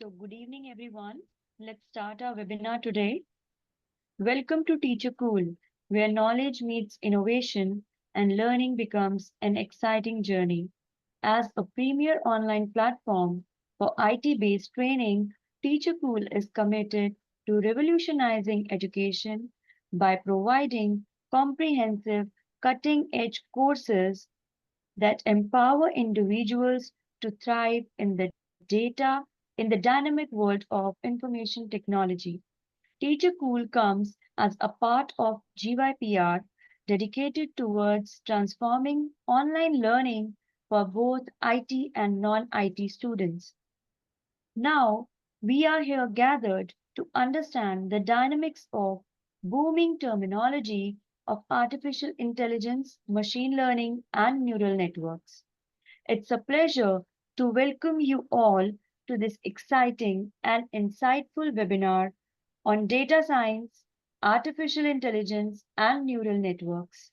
So, good evening, everyone. Let's start our webinar today. Welcome to TeacherCool, where knowledge meets innovation and learning becomes an exciting journey. As a premier online platform for IT-based training, TeacherCool is committed to revolutionizing education by providing comprehensive, cutting-edge courses that empower individuals to thrive in the dynamic world of information technology. TeacherCool comes as a part of GYPR dedicated towards transforming online learning for both IT and non-IT students. Now, we are here gathered to understand the dynamics of booming terminology of artificial intelligence, machine learning, and neural networks. It's a pleasure to welcome you all to this exciting and insightful webinar on data science, artificial intelligence, and neural networks.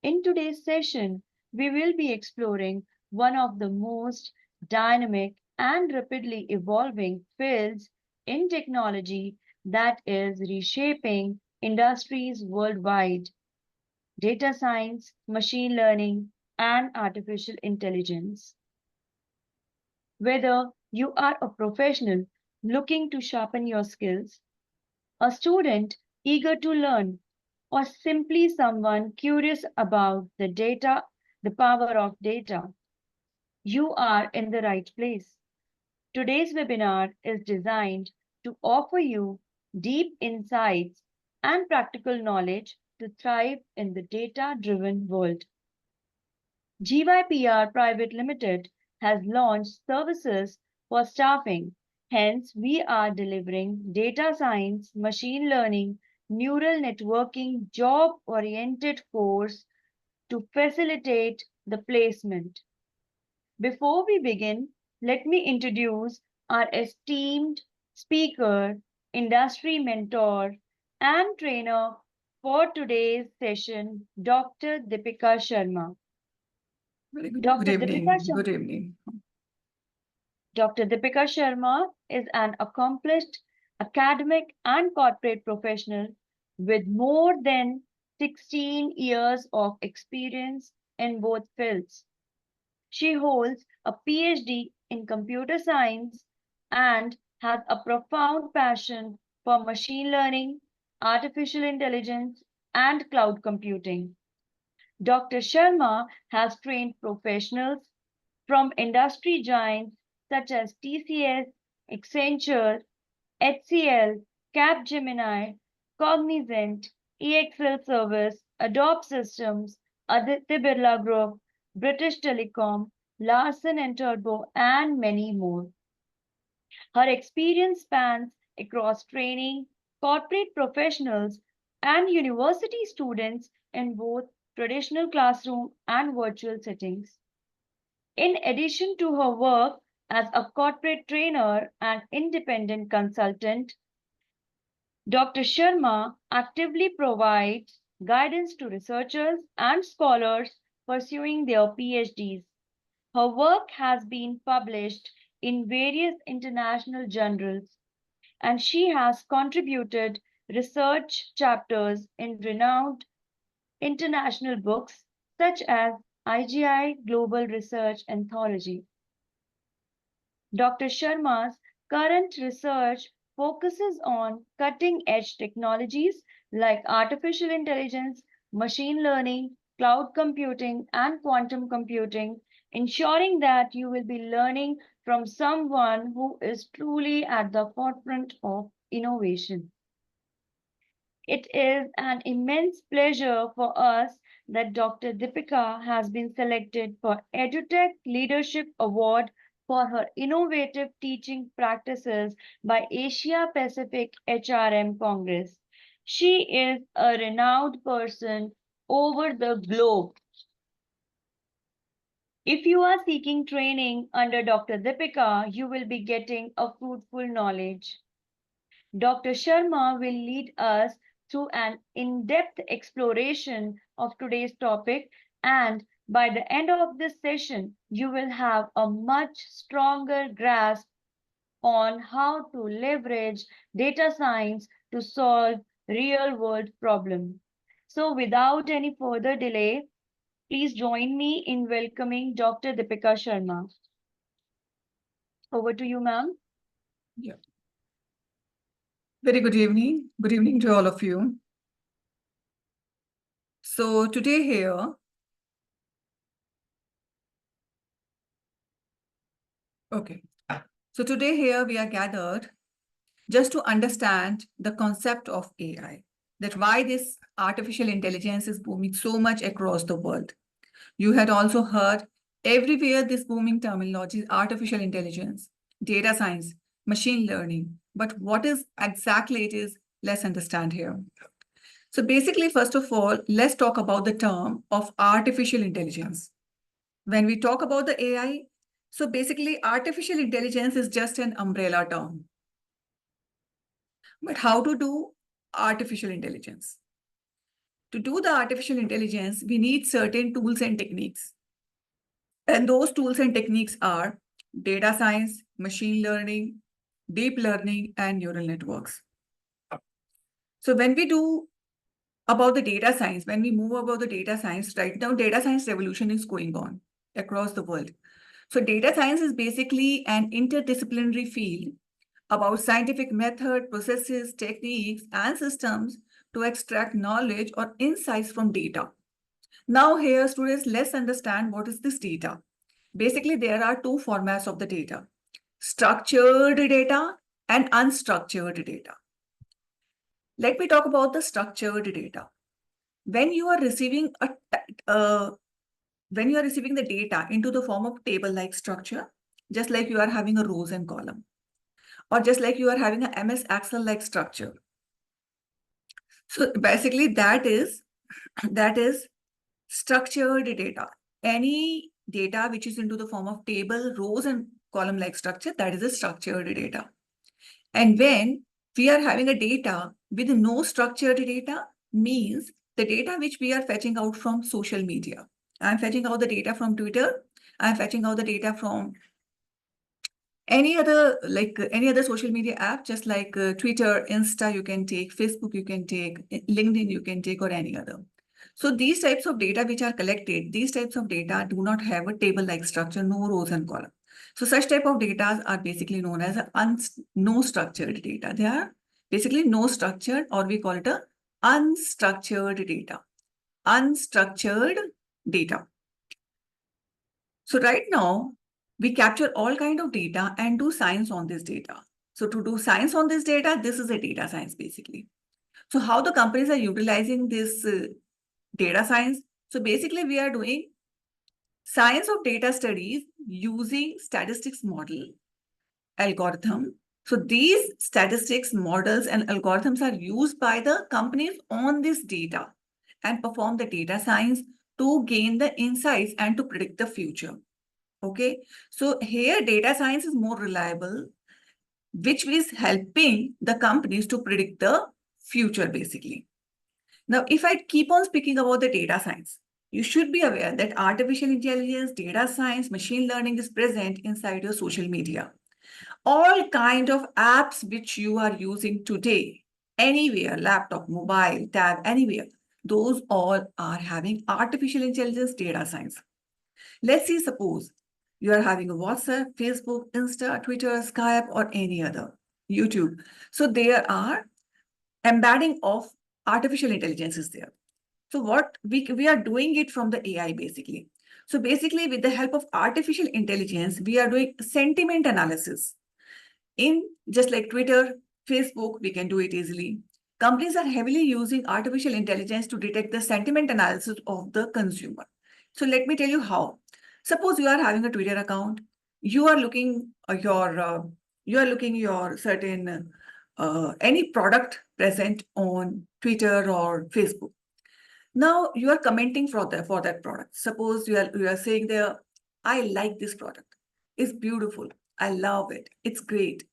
In today's session, we will be exploring one of the most dynamic and rapidly evolving fields in technology that is reshaping industries worldwide: data science, machine learning, and artificial intelligence. Whether you are a professional looking to sharpen your skills, a student eager to learn, or simply someone curious about the power of data, you are in the right place. Today's webinar is designed to offer you deep insights and practical knowledge to thrive in the data-driven world. GYPR Private Limited has launched services for staffing. Hence, we are delivering data science, machine learning, neural networking, job-oriented course to facilitate the placement. Before we begin, let me introduce our esteemed speaker, industry mentor, and trainer for today's session, Dr. Deepika Sharma. Very good. Good Dr. Deepika evening. Sharma. Good evening. Dr. Deepika Sharma is an accomplished academic and corporate professional with more than 16 years of experience in both fields. She holds a PhD in computer science and has a profound passion for machine learning, artificial intelligence, and cloud computing. Dr. Sharma has trained professionals from industry giants such as TCS, Accenture, HCL, Capgemini, Cognizant, EXL Service, Adobe Systems, Aditya Birla Group, British Telecom, Larsen and Turbo, and many more. Her experience spans across training, corporate professionals, and university students in both traditional classroom and virtual settings. In addition to her work as a corporate trainer and independent consultant, Dr. Sharma actively provides guidance to researchers and scholars pursuing their PhDs. Her work has been published in various international journals, and she has contributed research chapters in renowned international books such as IGI Global Research Anthology. Dr. Sharma's current research focuses on cutting edge technologies like artificial intelligence, machine learning, cloud computing, and quantum computing, ensuring that you will be learning from someone who is truly at the forefront of innovation. It is an immense pleasure for us that Dr. Deepika has been selected for EduTech Leadership Award for her innovative teaching practices by Asia Pacific HRM Congress. She is a renowned person over the globe. If you are seeking training under Dr. Deepika, you will be getting a fruitful knowledge. Dr. Sharma will lead us through an in-depth exploration of today's topic, and by the end of this session, you will have a much stronger grasp on how to leverage data science to solve real world problems. So, without any further delay, please join me in welcoming Dr. Deepika Sharma. Over to you, ma'am. Yeah. Very good evening. Good evening to all of you. So today here, okay. So today here we are gathered just to understand the concept of AI, that why this artificial intelligence is booming so much across the world. You had also heard everywhere this booming terminology is artificial intelligence, data science, machine learning. But what is exactly it is, let's understand here. So basically, first of all, let's talk about the term of artificial intelligence. When we talk about the AI, so basically artificial intelligence is just an umbrella term. But how to do artificial intelligence? To do the artificial intelligence, we need certain tools and techniques. And those tools and techniques are data science, machine learning, deep learning, and neural networks. So when we do about the data science, when we move about the data science, right now, data science revolution is going on across the world. So data science is basically an interdisciplinary field about scientific method, processes, techniques, and systems to extract knowledge or insights from data. Now here, students, let's understand what is this data. Basically, there are two formats of the data: structured data and unstructured data. Let me talk about the structured data. When you are receiving when you are receiving the data into the form of table-like structure, just like you are having a rows and column, or just like you are having a MS Excel-like structure. So basically, that is structured data. Any data which is into the form of table, rows, and column-like structure, that is a structured data. And when we are having a data with no structured data, means the data which we are fetching out from social media. I'm fetching out the data from Twitter. I'm fetching out the data from any other social media app, just like Twitter, Insta, you can take, Facebook, you can take, LinkedIn, you can take, or any other. So these types of data which are collected, these types of data do not have a table-like structure, no rows and columns. So such type of data are basically known as no structured data. They are basically no structured, or we call it a unstructured data. Unstructured data. So right now, we capture all kind of data and do science on this data. So to do science on this data, this is a data science basically. So how the companies are utilizing this data science? So basically, we are doing science of data studies using statistics model algorithm. So these statistics models and algorithms are used by the companies on this data and perform the data science to gain the insights and to predict the future. Okay, so here data science is more reliable, which is helping the companies to predict the future basically. Now, if I keep on speaking about the data science, you should be aware that artificial intelligence, data science, machine learning is present inside your social media. All kind of apps which you are using today, anywhere, laptop, mobile, tab, anywhere, those all are having artificial intelligence data science. Let's see, suppose you are having a WhatsApp, Facebook, Insta, Twitter, Skype, or any other, YouTube. So there are embedding of artificial intelligence is there. So what we are doing it from the AI basically. So basically with the help of artificial intelligence, we are doing sentiment analysis. In just like Twitter, Facebook, we can do it easily. Companies are heavily using artificial intelligence to detect the sentiment analysis of the consumer. So let me tell you how. Suppose you are having a Twitter account, you are looking your certain any product present on Twitter or Facebook. Now you are commenting for that product. Suppose you are saying there, I like this product. It's beautiful. I love it. It's great.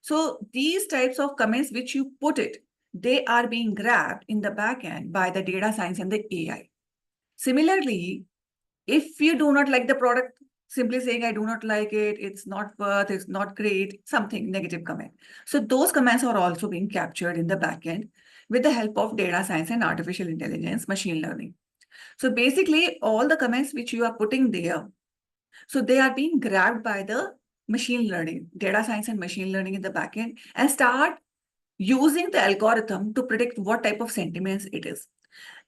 So these types of comments which you put it, they are being grabbed in the back end by the data science and the AI. Similarly, if you do not like the product, simply saying, I do not like it, it's not worth, it's not great, something negative comment. So those comments are also being captured in the backend with the help of data science and artificial intelligence, machine learning. So basically, all the comments which you are putting there, so they are being grabbed by the machine learning, data science and machine learning in the backend, and start using the algorithm to predict what type of sentiments it is.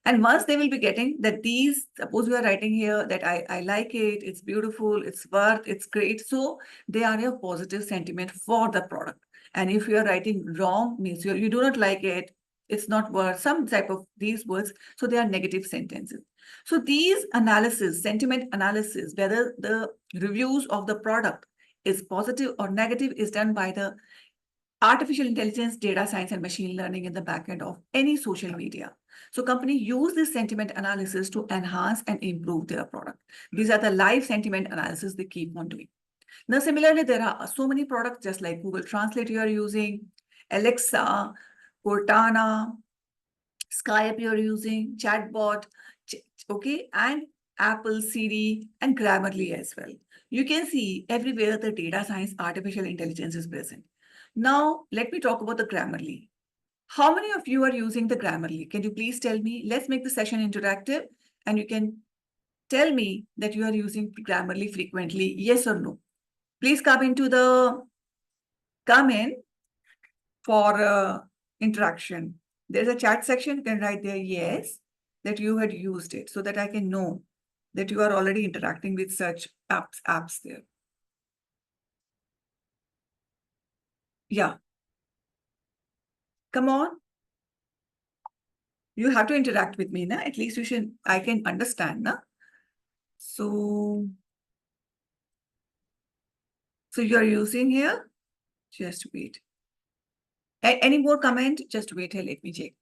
And once they will be getting that these, suppose we are writing here that I like it, it's beautiful, it's worth, it's great. So they are a positive sentiment for the product. And if you are writing wrong, means you do not like it, it's not worth, some type of these words. So they are negative sentences. So these analysis, sentiment analysis, whether the reviews of the product is positive or negative is done by the artificial intelligence, data science, and machine learning in the backend of any social media. So companies use this sentiment analysis to enhance and improve their product. These are the live sentiment analysis they keep on doing. Now, similarly, there are so many products just like Google Translate you are using, Alexa, Cortana, Skype you're using, chatbot, okay, and Apple, Siri, and Grammarly as well. You can see everywhere the data science, artificial intelligence is present. Now, let me talk about the Grammarly. How many of you are using the Grammarly? Can you please tell me? Let's make the session interactive and you can tell me that you are using Grammarly frequently, yes or no. Please come in for interaction. There's a chat section, you can write there yes, that you had used it so that I can know that you are already interacting with such apps there. Yeah. Come on. You have to interact with me, na? At least I can understand, na? So you are using here? Just wait. Any more comment? Just wait here, let me check.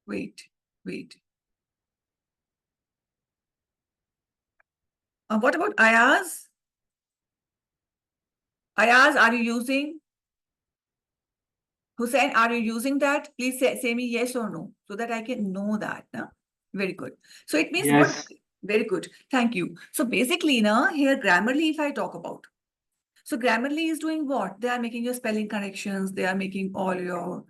Wait. What about Ayaz? Ayaz, are you using? Hussein, are you using that? Please say me yes or no, so that I can know that. Na? Very good. So it means what? Yes. Very good. Thank you. So basically, here Grammarly, if I talk about. So Grammarly is doing what? They are making your spelling corrections. They are making all your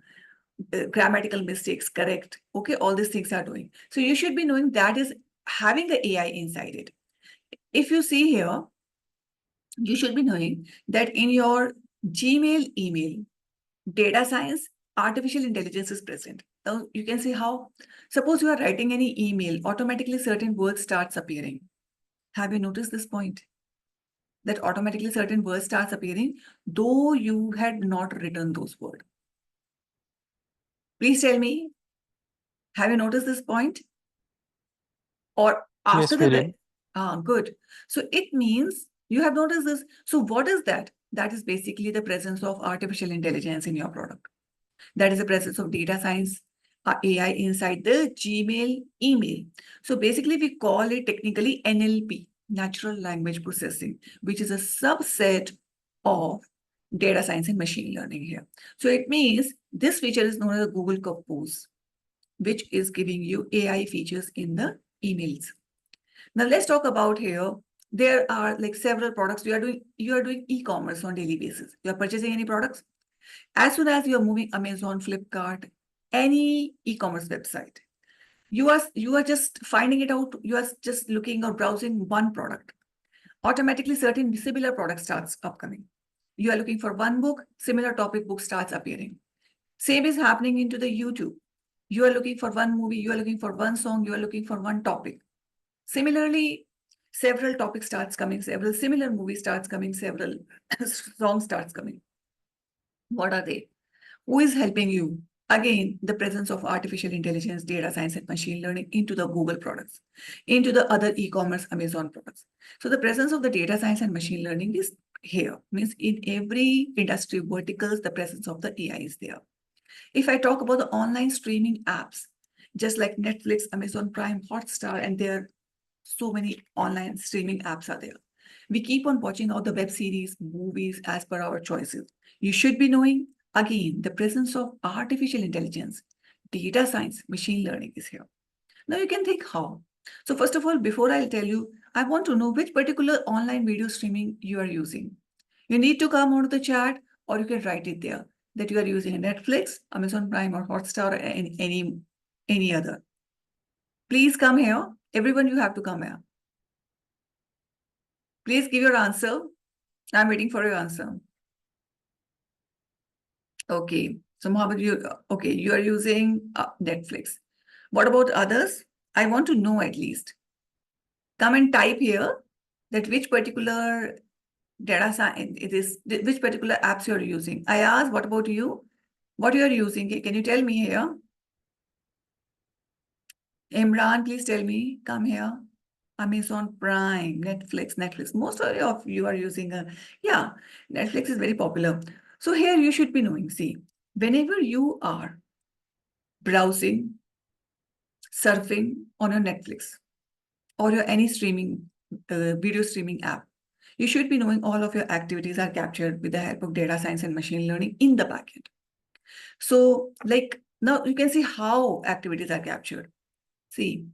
grammatical mistakes correct. Okay, all these things are doing. So you should be knowing that is having the AI inside it. If you see here, you should be knowing that in your Gmail email, data science, artificial intelligence is present. Now you can see how, suppose you are writing any email, automatically certain words starts appearing. Have you noticed this point? That automatically certain words starts appearing, though you had not written those words. Please tell me, have you noticed this point? Or after Yes, we the, did. good. So it means you have noticed this. So what is that? That is basically the presence of artificial intelligence in your product. That is the presence of data science, AI inside the Gmail email. So basically we call it technically NLP, natural language processing, which is a subset of data science and machine learning here. So it means this feature is known as Google Compose, which is giving you AI features in the emails. Now let's talk about here. There are like several products you are doing e-commerce on daily basis. You are purchasing any products? As soon as you're moving Amazon, Flipkart, any e-commerce website, you are just finding it out. You are just looking or browsing one product. Automatically, certain similar product starts upcoming. You are looking for one book, similar topic book starts appearing. Same is happening into the YouTube. You are looking for one movie, you are looking for one song, you are looking for one topic. Similarly, several topics starts coming, several similar movies starts coming, several songs starts coming. What are they? Who is helping you? Again, the presence of artificial intelligence, data science, and machine learning into the Google products, into the other e-commerce Amazon products. So the presence of the data science and machine learning is here. Means in every industry verticals, the presence of the AI is there. If I talk about the online streaming apps, just like Netflix, Amazon Prime, Hotstar, and there are so many online streaming apps are there. We keep on watching all the web series, movies as per our choices. You should be knowing, again, the presence of artificial intelligence, data science, machine learning is here. Now you can think how. So first of all, before I'll tell you, I want to know which particular online video streaming you are using. You need to come onto the chat or you can write it there that you are using Netflix, Amazon Prime or Hotstar or any other. Please come here. Everyone, you have to come here. Please give your answer. I'm waiting for your answer. Okay. So Mohammed, okay, you are using Netflix. What about others? I want to know at least. Come and type here that which particular data science it is, which particular apps you're using. I asked, what about you? What you are using? Can you tell me here? Imran, please tell me. Come here. Amazon Prime, Netflix. Most of you are using yeah, Netflix is very popular. So here you should be knowing, see, whenever you are browsing, surfing on your Netflix or your any streaming, video streaming app, you should be knowing all of your activities are captured with the help of data science and machine learning in the backend. So like now you can see how activities are captured. See,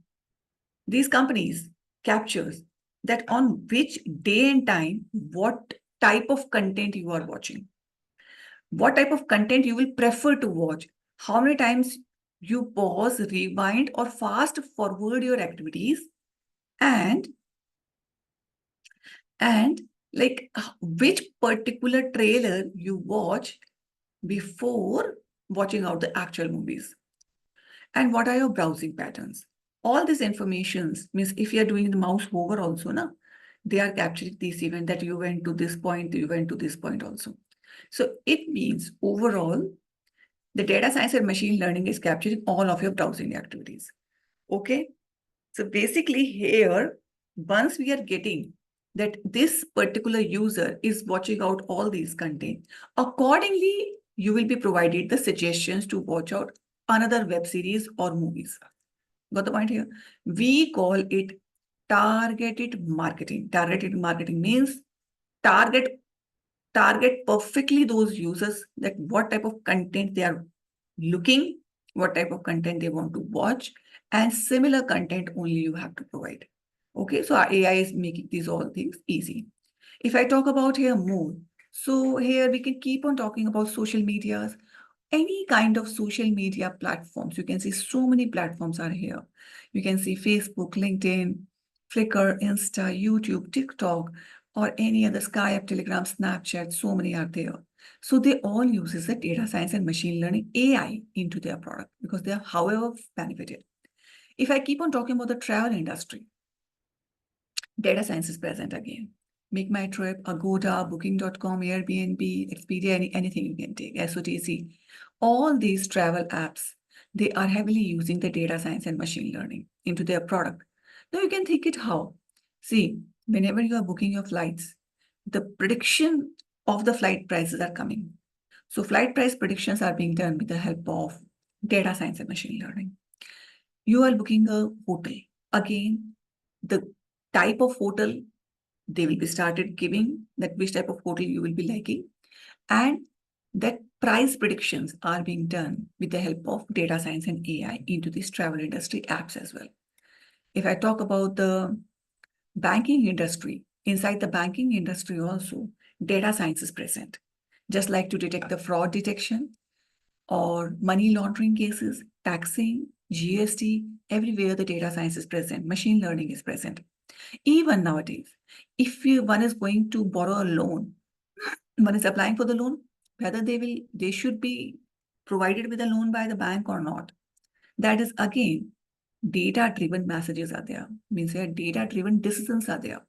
these companies captures that on which day and time, what type of content you are watching, what type of content you will prefer to watch, how many times you pause, rewind, or fast forward your activities, and like which particular trailer you watch before watching out the actual movies, and what are your browsing patterns. All these informations means if you are doing the mouse hover also, na, they are capturing this event that you went to this point, you went to this point also. So it means overall, the data science and machine learning is capturing all of your browsing activities. Okay. So basically here, once we are getting that this particular user is watching out all these content, accordingly, you will be provided the suggestions to watch out another web series or movies. Got the point here? We call it targeted marketing. Targeted marketing means target perfectly those users that what type of content they are looking, what type of content they want to watch, and similar content only you have to provide. Okay, so our AI is making these all things easy. If I talk about here more, so here we can keep on talking about social medias, any kind of social media platforms. You can see so many platforms are here. You can see Facebook, LinkedIn, Flickr, Insta, YouTube, TikTok, or any other Skype, Telegram, Snapchat. So many are there. So they all uses the data science and machine learning AI into their product because they are however benefited. If I keep on talking about the travel industry, data science is present again. Make My Trip, Agoda, Booking.com, Airbnb, Expedia, anything you can take, SOTC. All these travel apps, they are heavily using the data science and machine learning into their product. Now you can think it how. See, whenever you are booking your flights, the prediction of the flight prices are coming. So flight price predictions are being done with the help of data science and machine learning. You are booking a hotel. Again, the type of hotel they will be started giving that which type of hotel you will be liking, and that price predictions are being done with the help of data science and AI into these travel industry apps as well. If I talk about the banking industry, inside the banking industry also, data science is present. Just like to detect the fraud detection or money laundering cases, taxing, GST, everywhere the data science is present, machine learning is present. Even nowadays, if one is going to borrow a loan, one is applying for the loan, whether they should be provided with a loan by the bank or not. That is again, data-driven messages are there. Means here data-driven decisions are there.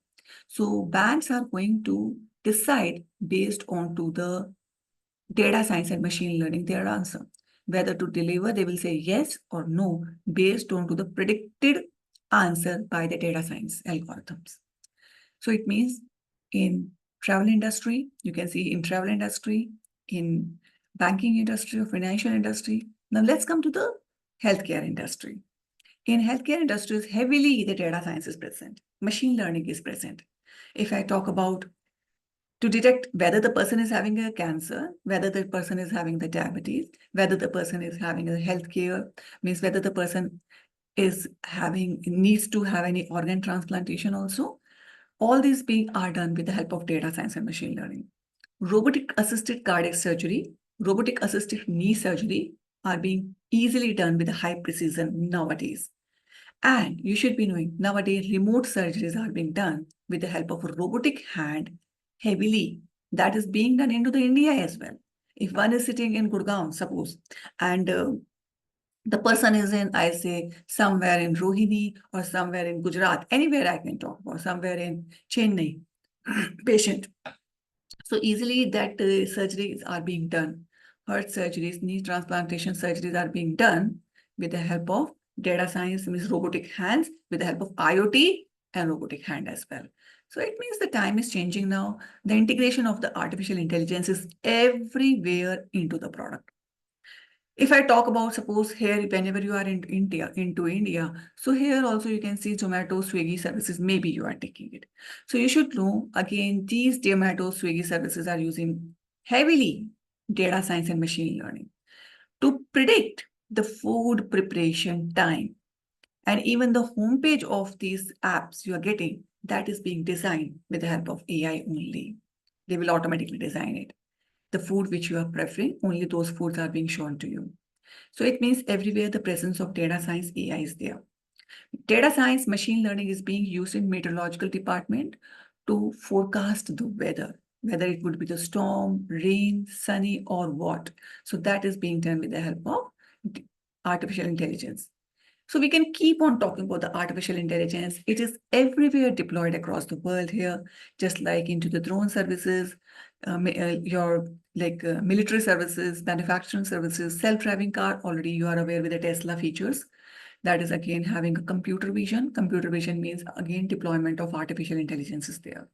So banks are going to decide based on to the data science and machine learning their answer. Whether to deliver, they will say yes or no based on to the predicted answer by the data science algorithms. So it means in travel industry, you can see in travel industry, in banking industry or financial industry. Now let's come to the healthcare industry. In healthcare industries, heavily the data science is present. Machine learning is present. If I talk about to detect whether the person is having a cancer, whether the person is having the diabetes, whether the person is having a healthcare, means whether the person needs to have any organ transplantation also. All these are done with the help of data science and machine learning. Robotic assisted cardiac surgery, robotic assisted knee surgery are being easily done with high precision nowadays. And you should be knowing nowadays remote surgeries are being done with the help of a robotic hand heavily. That is being done into the India as well. If one is sitting in Gurgaon, suppose, and the person is in, I say, somewhere in Rohini or somewhere in Gujarat, anywhere I can talk about, somewhere in Chennai, patient. So easily that surgeries are being done. Heart surgeries, knee transplantation surgeries are being done with the help of data science, means robotic hands, with the help of IoT and robotic hand as well. So it means the time is changing now. The integration of the artificial intelligence is everywhere into the product. If I talk about, suppose here, whenever you are in India, so here also you can see Zomato, Swiggy services, maybe you are taking it. So you should know, again, these Zomato, Swiggy services are using heavily data science and machine learning to predict the food preparation time. And even the homepage of these apps you are getting, that is being designed with the help of AI only. They will automatically design it. The food which you are preferring, only those foods are being shown to you. So it means everywhere the presence of data science AI is there. Data science machine learning is being used in meteorological department to forecast the weather, whether it would be the storm, rain, sunny, or what. So that is being done with the help of artificial intelligence. So we can keep on talking about the artificial intelligence. It is everywhere deployed across the world here, just like into the drone services, your military services, manufacturing services, self-driving car. Already you are aware with the Tesla features. That is again having a computer vision. Computer vision means again deployment of artificial intelligence is there.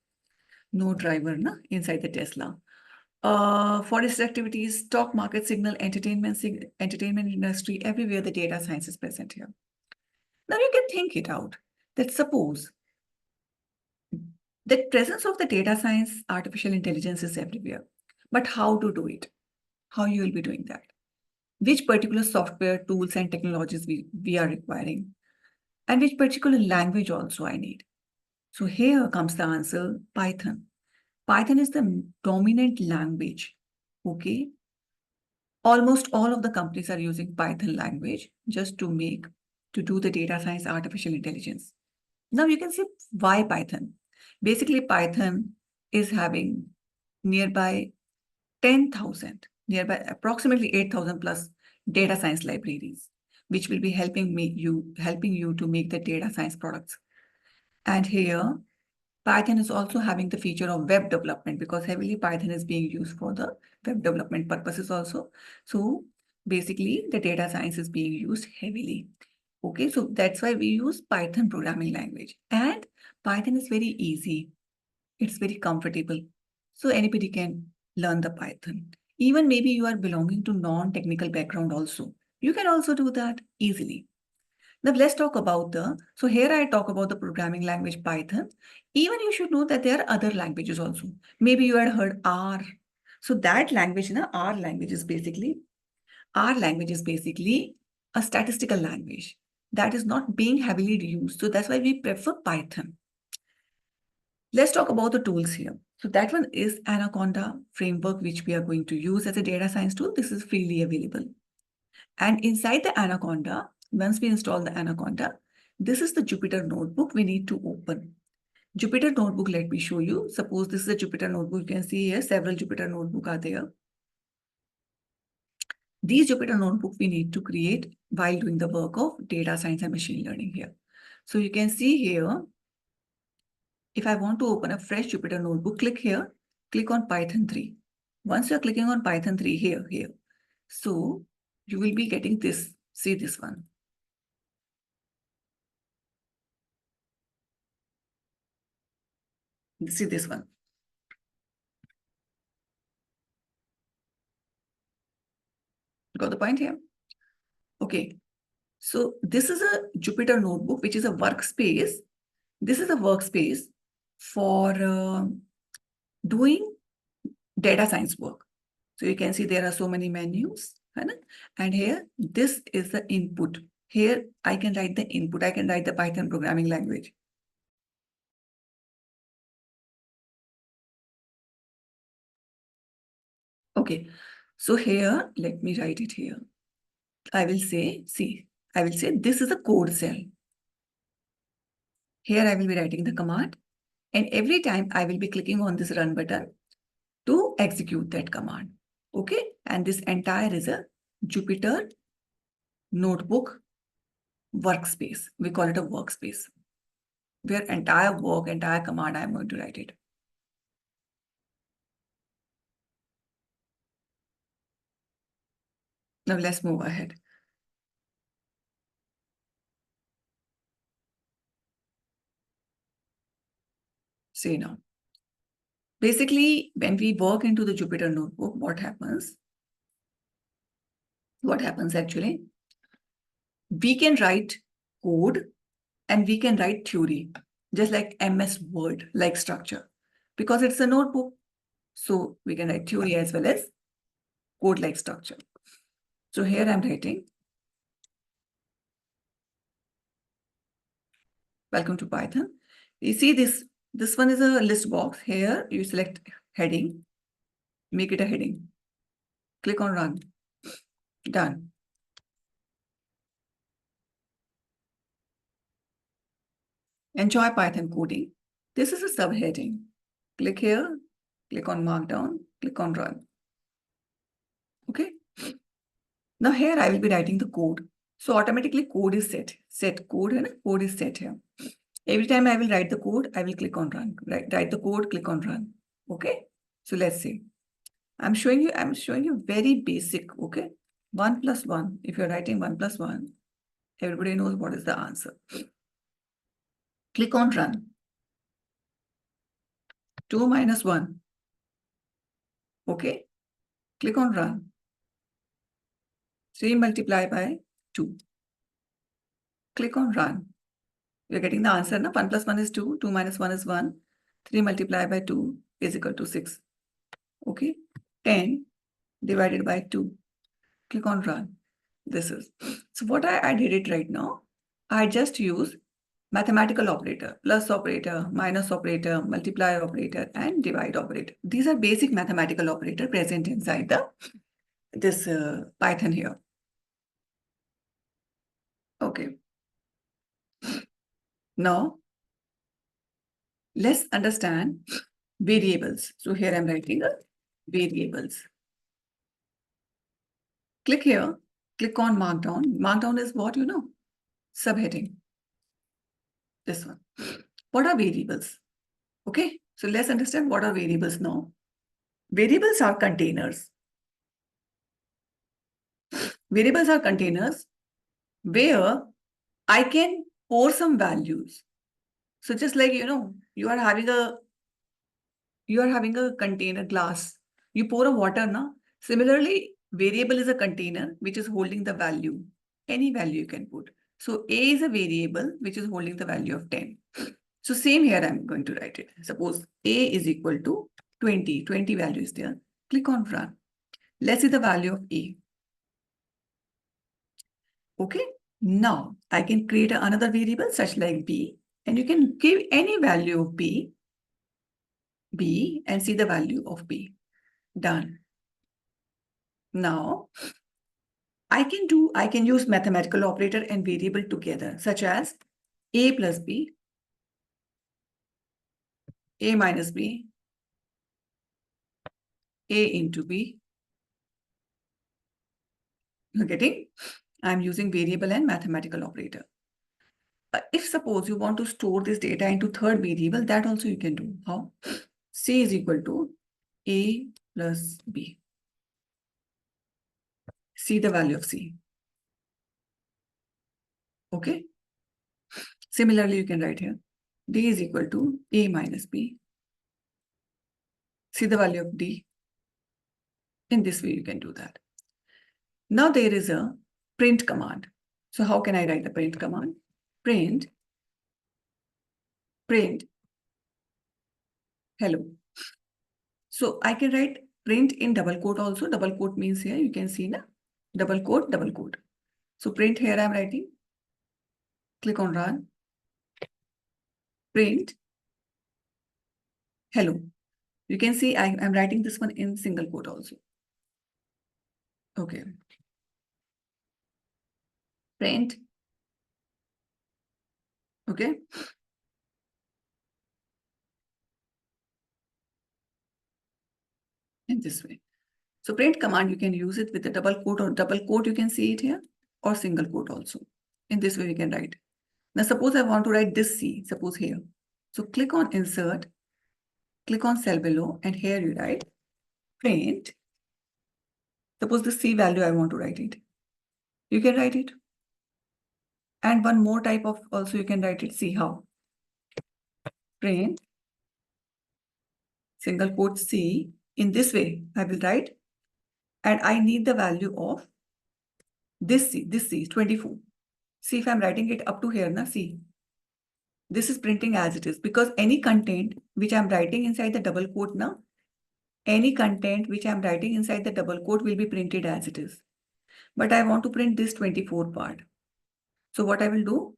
No driver inside the Tesla. Forest activities, stock market signal, entertainment industry, everywhere the data science is present here. Now you can think it out that suppose the presence of the data science, artificial intelligence is everywhere. But how to do it? How you will be doing that? Which particular software, tools, and technologies we are requiring? And which particular language also I need? So here comes the answer, Python. Python is the dominant language. Okay. Almost all of the companies are using Python language just to do the data science, artificial intelligence. Now you can see why Python. Basically, Python is having nearby 10,000, nearby approximately 8,000 plus data science libraries, which will be helping you to make the data science products. And here, Python is also having the feature of web development because heavily Python is being used for the web development purposes also. So basically, the data science is being used heavily. Okay, so that's why we use Python programming language. And Python is very easy. It's very comfortable. So anybody can learn the Python. Even maybe you are belonging to non-technical background also. You can also do that easily. Now let's talk about so here I talk about the programming language Python. Even you should know that there are other languages also. Maybe you had heard R. So that language, R language is basically a statistical language that is not being heavily used. So that's why we prefer Python. Let's talk about the tools here. So that one is Anaconda framework, which we are going to use as a data science tool. This is freely available. And inside the Anaconda, once we install the Anaconda, this is the Jupyter notebook we need to open. Jupyter notebook, let me show you. Suppose this is a Jupyter notebook. You can see here several Jupyter notebook are there. These Jupyter notebook we need to create while doing the work of data science and machine learning here. So you can see here, if I want to open a fresh Jupyter notebook, click here, click on Python 3. Once you're clicking on Python 3 here. So you will be getting this, see this one. See this one. Got the point here? Okay. So this is a Jupyter notebook, which is a workspace. This is a workspace for doing data science work. So you can see there are so many menus. And here, this is the input. Here, I can write the input. I can write the Python programming language. Okay, so here, let me write it here. I will say, see, I will say this is a code cell. Here I will be writing the command, and every time I will be clicking on this run button to execute that command. Okay, and this entire is a Jupyter notebook workspace. We call it a workspace where entire work, entire command, I am going to write it. Now let's move ahead. See now. Basically, when we work into the Jupyter notebook, what happens? What happens actually? We can write code and we can write theory, just like MS Word, like structure, because it's a notebook. So we can write theory as well as code like structure. So here I'm writing, welcome to Python. You see this one is a list box. Here you select heading, make it a heading. Click on run. Done. Enjoy Python coding. This is a subheading. Click here, click on markdown, click on run. Okay. Now here I will be writing the code. So automatically code is set. Set code and code is set here. Every time I will write the code, I will click on run. Write the code, click on run. Okay. So let's see. I'm showing you very basic. Okay. 1 plus 1. If you're writing 1 plus 1, everybody knows what is the answer. Click on run. 2 minus 1. Okay. Click on run. 3 multiplied by 2. Click on run. You're getting the answer. Now 1 plus 1 is 2. 2 minus 1 is 1. 3 multiplied by 2 is equal to 6. Okay. 10 divided by 2. Click on run. This is. So what I did it right now. I just use mathematical operator, plus operator, minus operator, multiply operator, and divide operator. These are basic mathematical operator present inside this Python here. Okay. Now, let's understand variables. So here I'm writing variables. Click here, click on markdown. Markdown is what you know? Subheading. This one. What are variables? Okay, so let's understand what are variables now. Variables are containers. Variables are containers where I can pour some values. So just like, you are having a container glass. You pour a water now. Similarly, variable is a container which is holding the value. Any value you can put. So A is a variable which is holding the value of 10. So same here I'm going to write it. Suppose A is equal to 20. 20 value is there. Click on run. Let's see the value of A. Okay. Now I can create another variable such like B, and you can give any value of B, and see the value of B. Done. Now I can use mathematical operator and variable together, such as A plus B, A minus B, A into B. You're getting? I'm using variable and mathematical operator. If suppose you want to store this data into third variable, that also you can do. How? C is equal to A plus B. See the value of C. Okay. Similarly, you can write here D is equal to A minus B. See the value of D. In this way, you can do that. Now there is a print command. So how can I write the print command? Print hello. So I can write print in double quote also. Double quote means here you can see na double quote. So print here I'm writing Click on run. Print. Hello. You can see I'm writing this one in single quote also. Okay. Print. Okay. In this way. So print command, you can use it with a double quote or double quote. You can see it here, or single quote also. In this way, we can write. Now, suppose I want to write this C, suppose here. So click on insert, click on cell below, and here you write print. Suppose the C value I want to write it. You can write it. And one more type of also you can write it. See how. Print, single quote C. In this way, I will write. And I need the value of this C, 24. See if I'm writing it up to here, na, see. This is printing as it is because any content which I'm writing inside the double quote now, any content which I'm writing inside the double quote will be printed as it is. But I want to print this 24 part. So what I will do,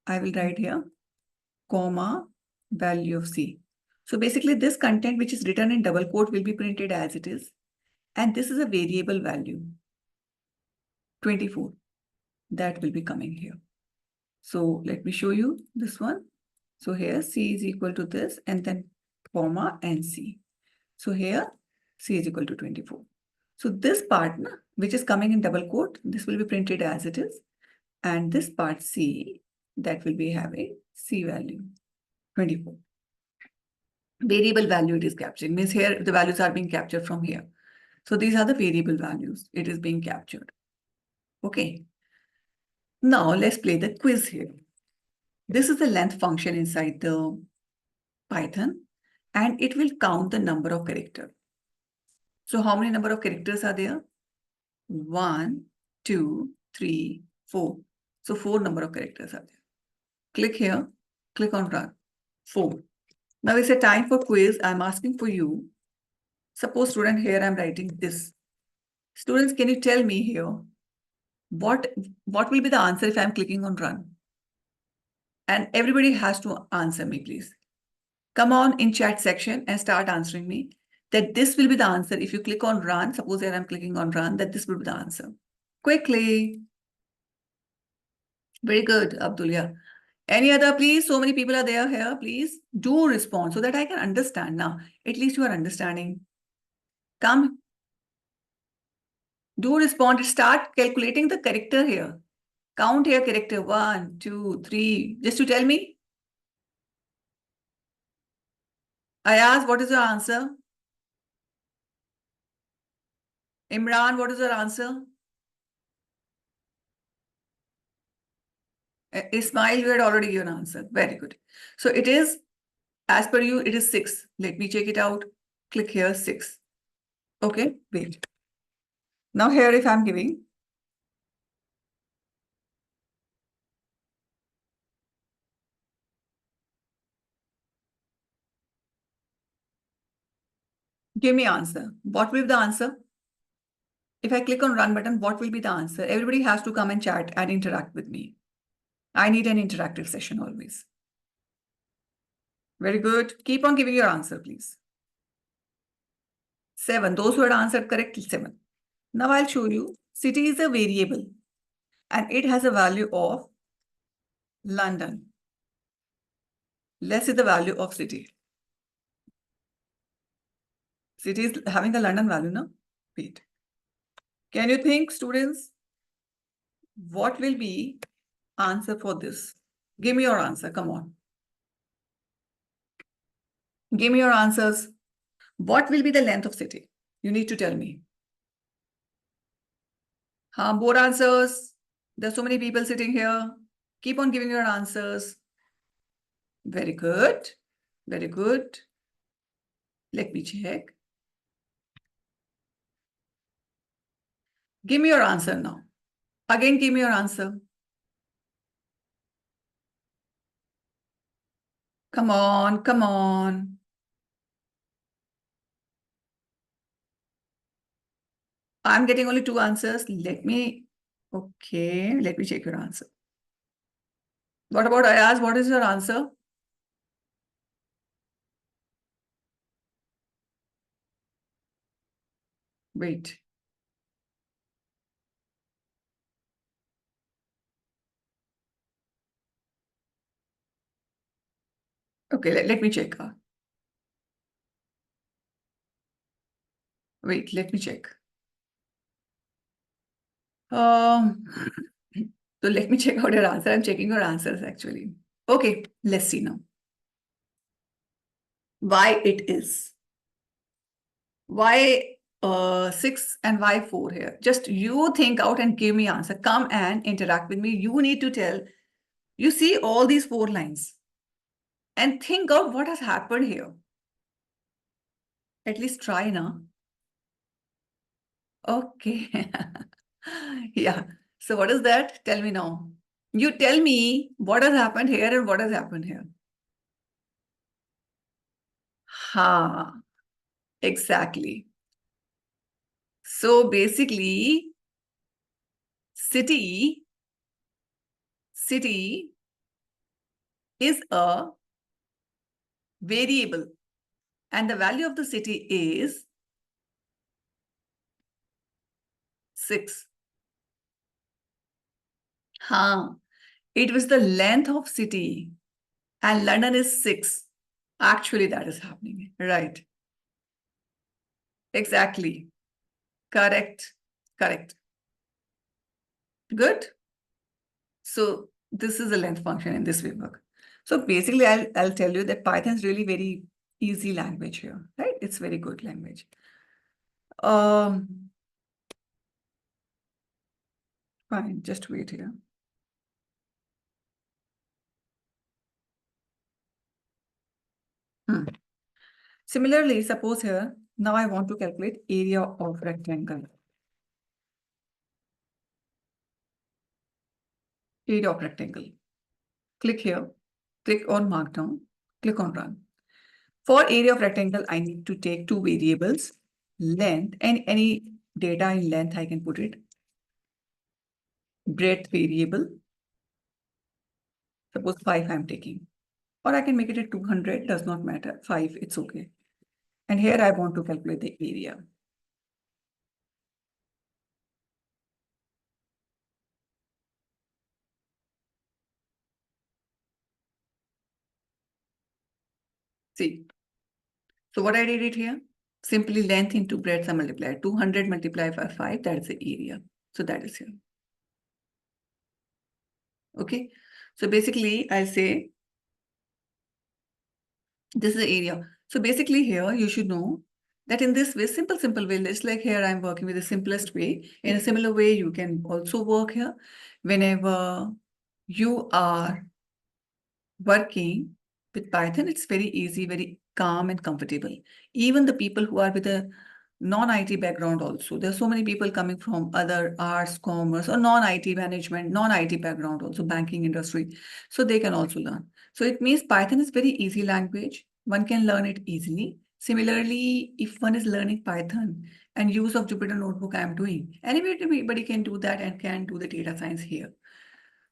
I will write here, comma, value of C. So basically this content which is written in double quote will be printed as it is. And this is a variable value, 24. That will be coming here. So let me show you this one. So here C is equal to this and then comma and C. So here C is equal to 24. So this part, which is coming in double quote, this will be printed as it is. And this part C, that will be having C value, 24. Variable value it is capturing, means here the values are being captured from here. So these are the variable values. It is being captured. Okay. Now let's play the quiz here. This is the length function inside the Python, and it will count the number of characters. So how many number of characters are there? 1, 2, 3, 4. So 4 number of characters are there. Click here, click on run. 4. Now it's a time for quiz. I'm asking for you. Suppose student here I'm writing this. Students, can you tell me here what will be the answer if I'm clicking on run? And everybody has to answer me, please. Come on in chat section and start answering me that this will be the answer. If you click on run, suppose here I'm clicking on run, that this will be the answer. Quickly. Very good, Abdullah. Any other, please? So many people are there here. Please do respond so that I can understand now. At least you are understanding. Come. Do respond. Start calculating the character here. Count here character 1, 2, 3. Just to tell me. Ayaz, what is your answer? Imran, what is your answer? Ismail, you had already given an answer. Very good. So it is, as per you, it is 6. Let me check it out. Click here, 6. Okay, wait. Now here if I'm giving, give me answer. What will be the answer? If I click on run button, what will be the answer? Everybody has to come and chat and interact with me. I need an interactive session always. Very good. Keep on giving your answer, please. 7. Those who had answered correctly, 7. Now I'll show you. City is a variable and it has a value of London. Let's see the value of city. City is having a London value, no? Wait. Can you think, students, what will be answer for this? Give me your answer. Come on. Give me your answers. What will be the length of city? You need to tell me. More answers. There's so many people sitting here. Keep on giving your answers. Very good. Very good. Let me check. Give me your answer now. Again, give me your answer. Come on, come on. I'm getting only 2 answers. Let me check your answer. What about Ayaz? What is your answer? Wait. Okay, let me check. Wait, let me check. Um, so let me check out your answer. I'm checking your answers actually. Okay, let's see now. Why it is. Why 6 and why 4 here? Just you think out and give me answer. Come and interact with me. You need to tell. You see all these 4 lines and think out what has happened here. At least try now. Okay. Yeah. So what is that? Tell me now. You tell me what has happened here and what has happened here. Ha, exactly. So basically, city is a variable and the value of the city is 6. Ha, it was the length of city and London is 6. Actually, that is happening. Right. Exactly. Correct. Correct. Good. So this is a length function in this framework. So basically, I'll tell you that Python is really very easy language here, right? It's very good language. Fine, just wait here. Similarly, suppose here, now I want to calculate area of rectangle. Area of rectangle. Click here, click on Markdown, click on Run. For area of rectangle, I need to take 2 variables, length, and any data in length I can put it. Breadth variable, suppose 5 I'm taking. Or I can make it a 200, does not matter. 5, it's okay. And here I want to calculate the area. See, so what I did it here? Simply length into breadth I multiplied. 200 multiplied by 5, that is the area. So that is here. Okay. So basically, I'll say this is the area. So basically here, you should know that in this way, simple way, just like here, I'm working with the simplest way. In a similar way, you can also work here. Whenever you are working with Python, it's very easy, very calm and comfortable. Even the people who are with a non-IT background also. There are so many people coming from other arts, commerce, or non-IT management, non-IT background also, banking industry. So they can also learn. So it means Python is very easy language. One can learn it easily. Similarly, if one is learning Python and use of Jupyter Notebook I'm doing, anybody can do that and can do the data science here.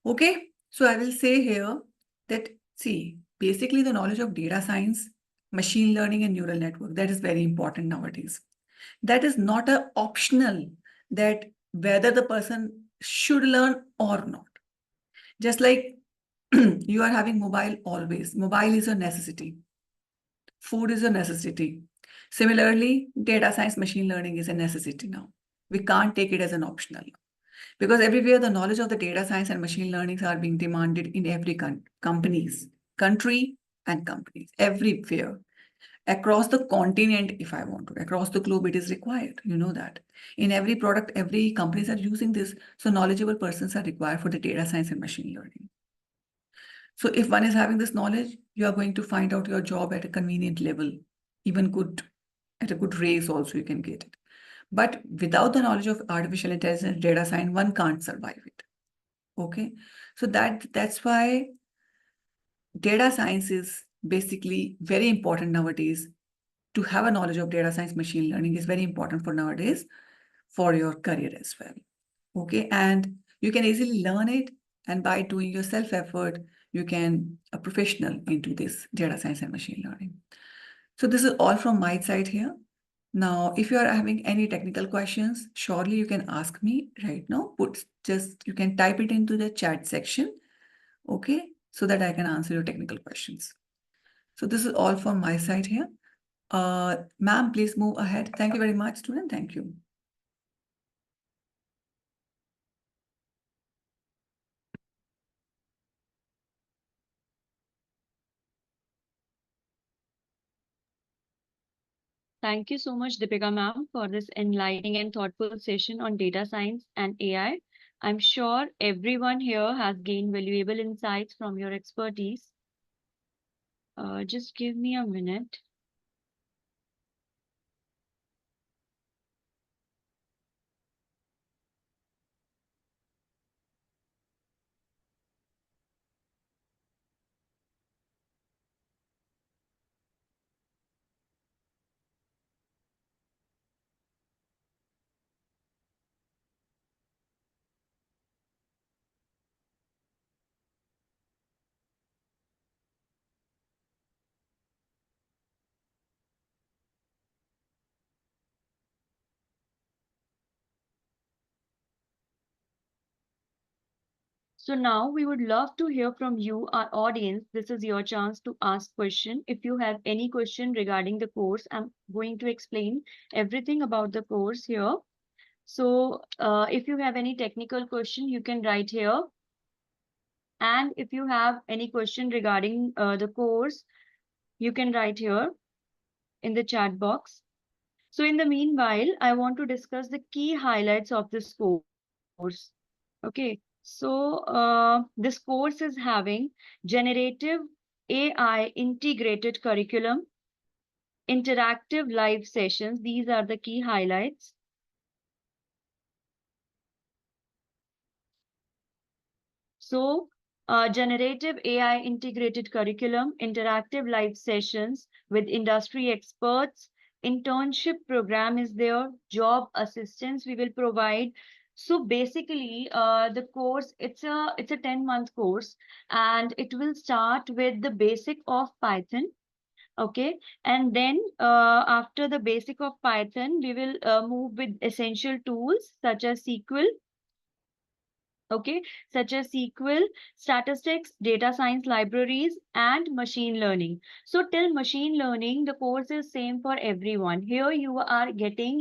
Okay, so I will say here that, see, basically the knowledge of data science, machine learning and neural network, that is very important nowadays. That is not a optional that whether the person should learn or not. Just like you are having mobile always. Mobile is a necessity. Food is a necessity. Similarly, data science, machine learning is a necessity now. We can't take it as an optional. Because everywhere the knowledge of the data science and machine learning are being demanded in every country and companies, everywhere. Across the continent, if I want to, across the globe, it is required. You know that. In every product, every companies are using this. So knowledgeable persons are required for the data science and machine learning. So if one is having this knowledge, you are going to find out your job at a convenient level, even good, at a good raise also you can get it. But without the knowledge of artificial intelligence, data science, one can't survive it. Okay. So that's why data science is basically very important nowadays. To have a knowledge of data science, machine learning is very important for nowadays for your career as well. Okay. And you can easily learn it. And by doing your self-effort, you can a professional into this data science and machine learning. So this is all from my side here. Now, if you are having any technical questions, surely you can ask me right now. You can type it into the chat section, okay, so that I can answer your technical questions. So this is all from my side here. Ma'am, please move ahead. Thank you very much, student. Thank you. Thank you so much, Deepika ma'am, for this enlightening and thoughtful session on data science and AI. I'm sure everyone here has gained valuable insights from your expertise. Just give me a minute. So now we would love to hear from you, our audience. This is your chance to ask question. If you have any question regarding the course, I'm going to explain everything about the course here. So if you have any technical question, you can write here. And if you have any question regarding the course, you can write here in the chat box. So in the meanwhile, I want to discuss the key highlights of this course. Okay, so this course is having generative AI integrated curriculum, interactive live sessions. These are the key highlights. So, generative AI integrated curriculum, interactive live sessions with industry experts, internship program is there, job assistance we will provide. So basically, the course it's a 10-month course, and it will start with the basic of Python. Okay, and then after the basic of Python, we will move with essential tools such as SQL, okay, such as SQL, statistics, data science libraries, and machine learning. So till machine learning, the course is same for everyone. Here you are taking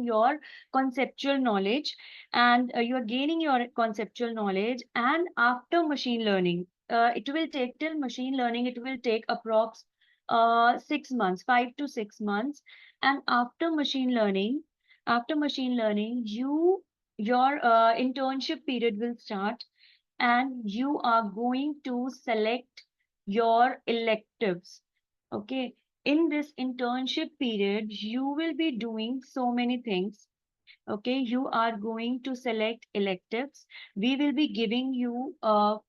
your conceptual knowledge, and you are gaining your conceptual knowledge. And after machine learning, it will take till machine learning, it will take approx 6 months, 5 to 6 months. And after machine learning, your internship period will start, and you are going to select your electives. Okay, in this internship period, you will be doing so many things. Okay, you are going to select electives. We will be giving you 4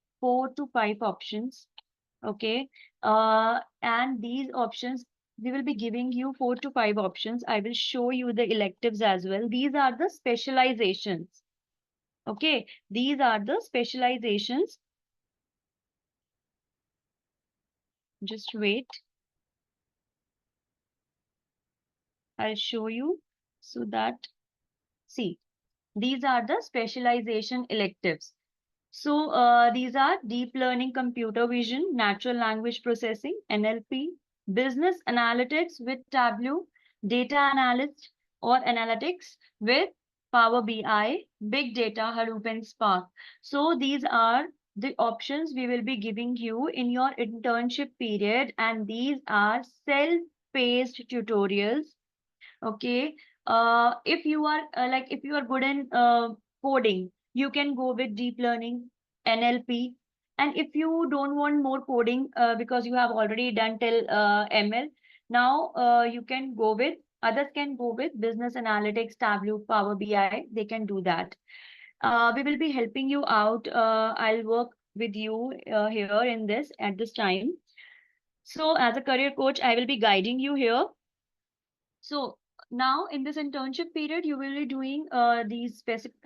to 5 options. Okay, and these options, we will be giving you 4 to 5 options. I will show you the electives as well. These are the specializations. Okay, these are the specializations. Just wait. I'll show you so that, see, these are the specialization electives. So these are deep learning computer vision, natural language processing, NLP, business analytics with Tableau, data analyst or analytics with Power BI, big data, Hadoop and Spark. So these are the options we will be giving you in your internship period, and these are self-paced tutorials. Okay, if you are if you are good in coding, you can go with deep learning, NLP. And if you don't want more coding because you have already done till ML, now you can go with, others can go with business analytics, Tableau, Power BI. They can do that. We will be helping you out. I'll work with you here in this at this time. So as a career coach, I will be guiding you here. So now in this internship period, you will be doing these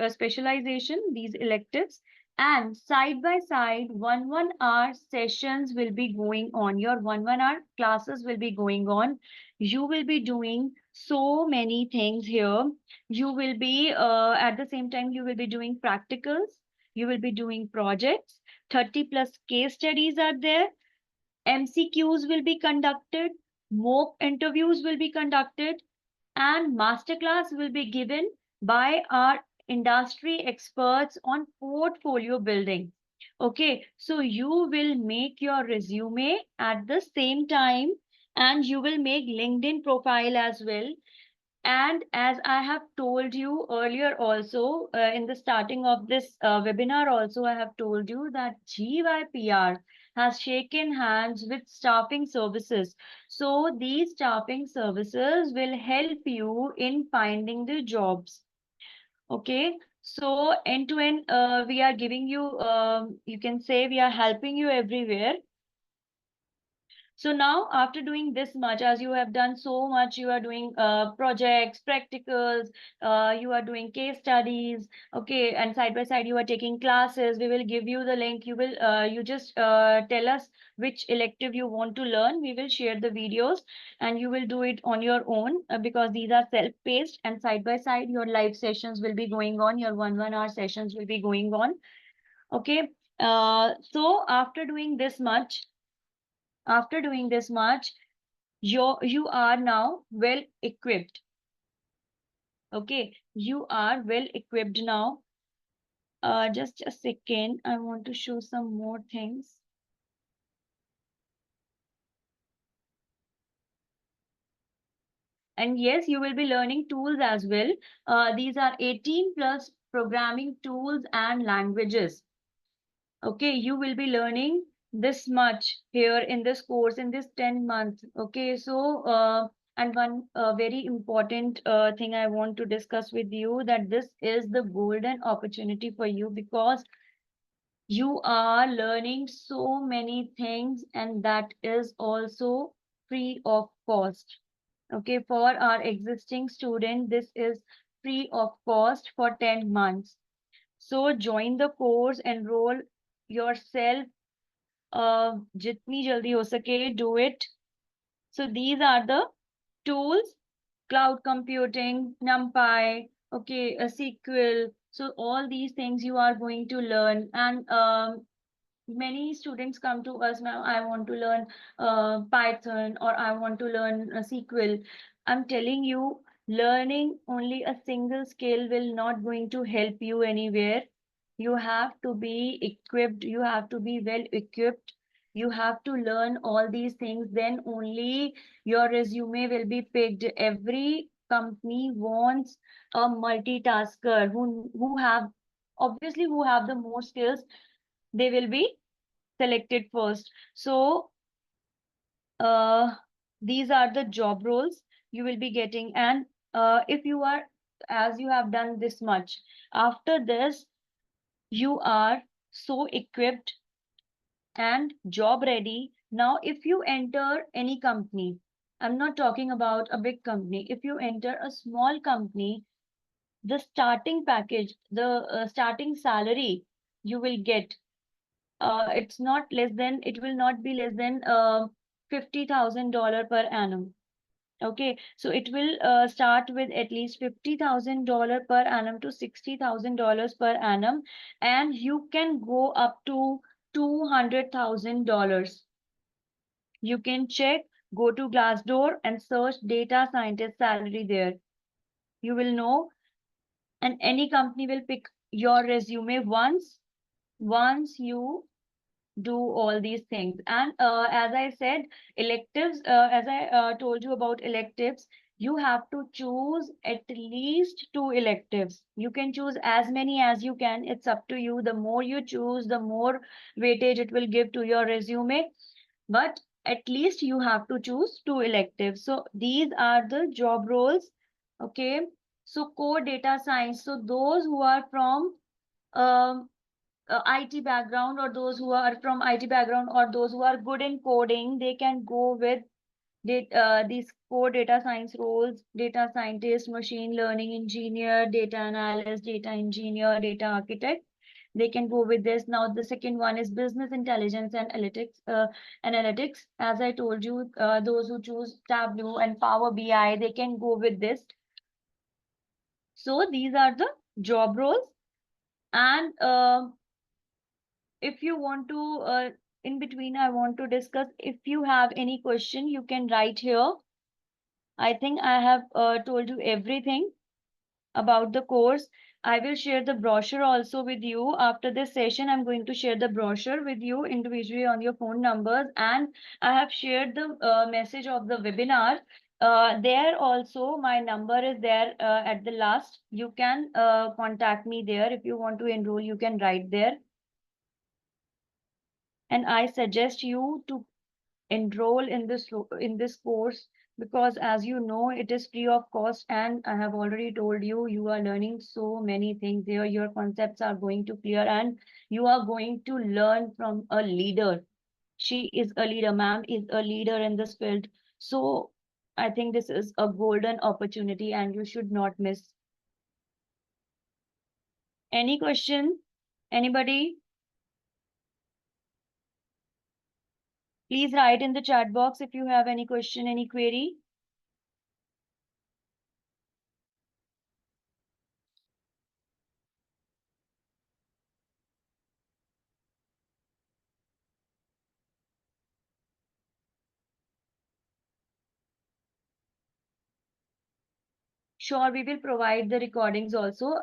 specialization, these electives. And side by side, 1 hour sessions will be going on. Your 1 hour classes will be going on. You will be doing so many things here. You will be, at the same time, you will be doing practicals. You will be doing projects. 30 plus case studies are there. MCQs will be conducted. Mock interviews will be conducted, and masterclass will be given by our industry experts on portfolio building. Okay, so you will make your resume at the same time, and you will make LinkedIn profile as well. And as I have told you earlier also, in the starting of this webinar also, I have told you that GYPR has shaken hands with staffing services. So these staffing services will help you in finding the jobs. Okay. So end to end, we are giving you, you can say we are helping you everywhere. So now, after doing this much, as you have done so much, you are doing projects, practicals, you are doing case studies, okay, and side by side you are taking classes. We will give you the link. You just tell us which elective you want to learn. We will share the videos, and you will do it on your own because these are self-paced, and side by side your live sessions will be going on. Your 1 hour sessions will be going on. Okay. So after doing this much, you are now well equipped. Okay, you are well equipped now. Just a second, I want to show some more things. And yes, you will be learning tools as well. These are 18 plus programming tools and languages. Okay, you will be learning this much here in this course in this 10 months. Okay, so and one very important thing I want to discuss with you, that this is the golden opportunity for you because you are learning so many things, and that is also free of cost. Okay, for our existing student, this is free of cost for 10 months. So join the course, enroll yourself, जितनी जल्दी हो सके, do it. So these are the tools: cloud computing, NumPy, okay, a SQL. So all these things you are going to learn. And many students come to us, now I want to learn Python, or I want to learn SQL. I'm telling you, learning only a single skill will not going to help you anywhere. You have to be equipped, you have to be well equipped, you have to learn all these things, then only your resume will be picked. Every company wants a multitasker who have, obviously, who have the more skills, they will be selected first. So uh, these are the job roles you will be getting. And if you are, as you have done this much, after this you are so equipped and job ready. Now if you enter any company, I'm not talking about a big company, if you enter a small company, the starting package, the starting salary you will get, it's not less than, it will not be less than $50,000 per annum. Okay, so it will start with at least $50,000 per annum to $60,000 per annum, and you can go up to $200,000. You can check, go to Glassdoor and search data scientist salary there. You will know, and any company will pick your resume once you do all these things. And as I said, electives, as I told you about electives, you have to choose at least 2 electives. You can choose as many as you can. It's up to you. The more you choose, the more weightage it will give to your resume. But at least you have to choose 2 electives. So these are the job roles. Okay. So core data science. So those who are from um, IT background, or those who are from IT background, or those who are good in coding, they can go with these core data science roles: data scientist, machine learning engineer, data analyst, data engineer, data architect. they can go with this. Now the second one is business intelligence and analytics. As I told you, those who choose Tableau and Power BI, they can go with this. So these are the job roles. And if you want to, in between, I want to discuss, if you have any question, you can write here. I think I have told you everything about the course. I will share the brochure also with you. After this session, I'm going to share the brochure with you individually on your phone numbers. And I have shared the message of the webinar. There also, my number is there at the last. You can contact me there. If you want to enroll, you can write there. And I suggest you to enroll in this course, because as you know, it is free of cost, and I have already told you, you are learning so many things here. Your concepts are going to clear, and you are going to learn from a leader. She is a leader, ma'am is a leader in this field. So I think this is a golden opportunity and you should not miss. Any question? Anybody? Please write in the chat box if you have any question, any query. Sure, we will provide the recordings also.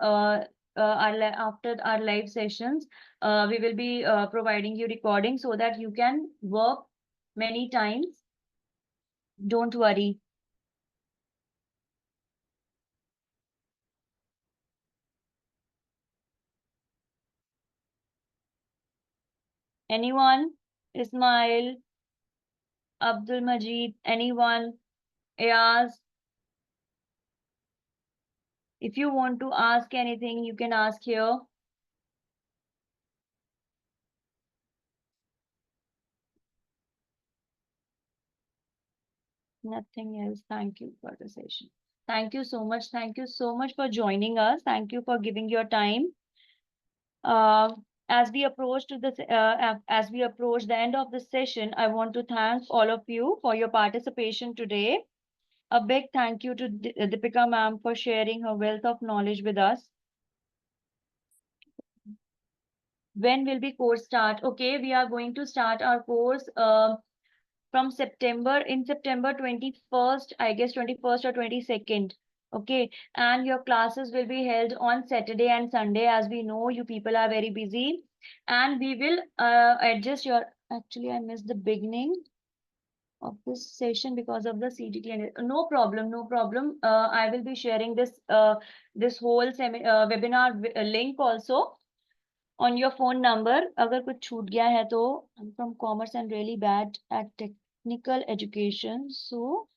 After our live sessions, we will be providing you recordings so that you can work many times. Don't worry. Anyone? Ismail, Abdul Majid, anyone? Ayaz? If you want to ask anything, you can ask here. Nothing else. Thank you for the session. Thank you so much. Thank you so much for joining us. Thank you for giving your time. Uh, as we approach the end of the session, I want to thank all of you for your participation today. A big thank you to Deepika ma'am for sharing her wealth of knowledge with us. When will the course start? Okay, we are going to start our course from September 21st, I guess 21st or 22nd. Okay, and your classes will be held on Saturday and Sunday. As we know, you people are very busy, and we will adjust your. Actually, I missed the beginning of this session because of the CDT. And no problem, no problem. I will be sharing this whole webinar link also on your phone number. अगर कुछ छूट गया है तो I'm from commerce and really bad at technical education. So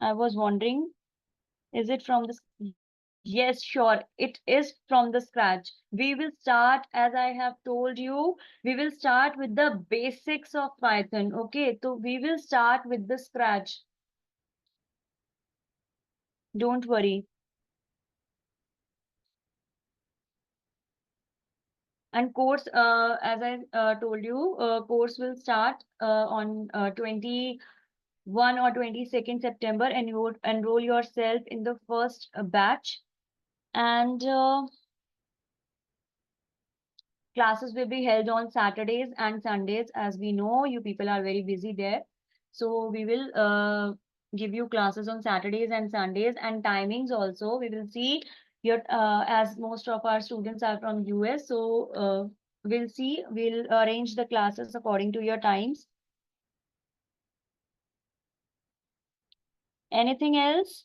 I was wondering, is it from the... Yes, sure. It is from the scratch. We will start, as I have told you, we will start with the basics of Python. Okay, so we will start with the scratch. Don't worry. And course, as I told you, course will start on 21 or 22nd September, and you would enroll yourself in the first batch. And classes will be held on Saturdays and Sundays. As we know, you people are very busy there. So we will give you classes on Saturdays and Sundays, and timings also. We will see your, as most of our students are from US. So we'll arrange the classes according to your times. Anything else?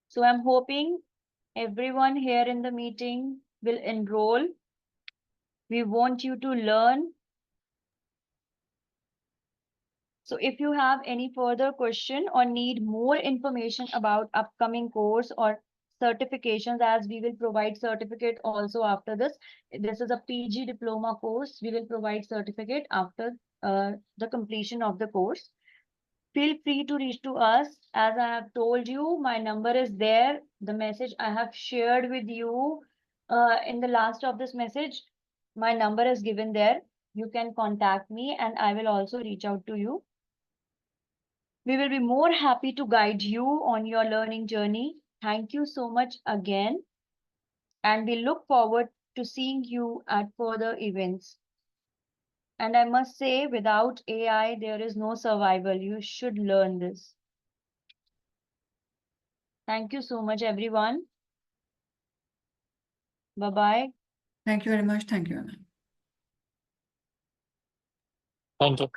So I'm hoping everyone here in the meeting will enroll. We want you to learn. So if you have any further question or need more information about upcoming course or certifications, as we will provide certificate also after this. This is a PG diploma course. We will provide certificate after the completion of the course. feel free to reach to us. As I have told you, my number is there. The message I have shared with you in the last of this message, my number is given there. You can contact me and I will also reach out to you. We will be more happy to guide you on your learning journey. Thank you so much again. And we look forward to seeing you at further events. And I must say, without AI, there is no survival. You should learn this. Thank you so much, everyone. Bye-bye. Thank you very much. Thank you, Anna. Thank you.